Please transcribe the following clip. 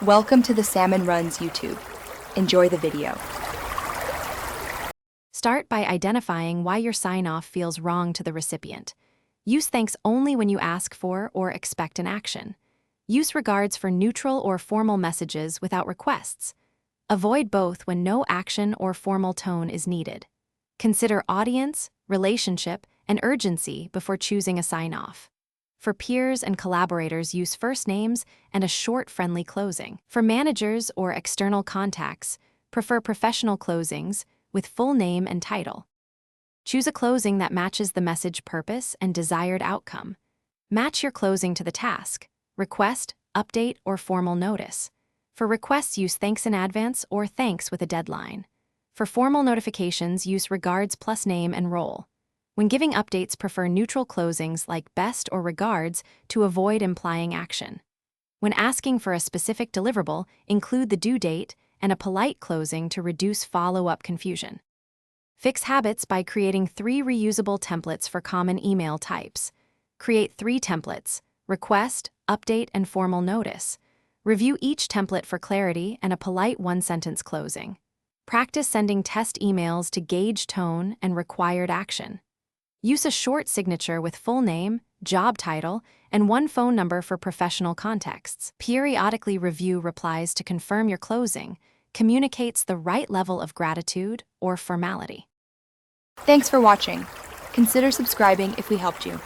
Welcome to the Salmon Runs YouTube. Enjoy the video. Start by identifying why your sign-off feels wrong to the recipient. Use thanks only when you ask for or expect an action. Use regards for neutral or formal messages without requests. Avoid both when no action or formal tone is needed. Consider audience, relationship, and urgency before choosing a sign-off. For peers and collaborators, use first names and a short, friendly closing. For managers or external contacts, prefer professional closings with full name and title. Choose a closing that matches the message purpose and desired outcome. Match your closing to the task, request, update, or formal notice. For requests, use thanks in advance or thanks with a deadline. For formal notifications, use regards plus name and role. When giving updates, prefer neutral closings like best or regards to avoid implying action. When asking for a specific deliverable, include the due date and a polite closing to reduce follow-up confusion. Fix habits by creating 3 reusable templates for common email types. Create 3 templates: request, update, and formal notice. Review each template for clarity and a polite one-sentence closing. Practice sending test emails to gauge tone and required action. Use a short signature with full name, job title, and 1 phone number for professional contexts. Periodically review replies to confirm your closing communicates the right level of gratitude or formality. Thanks for watching. Consider subscribing if we helped you.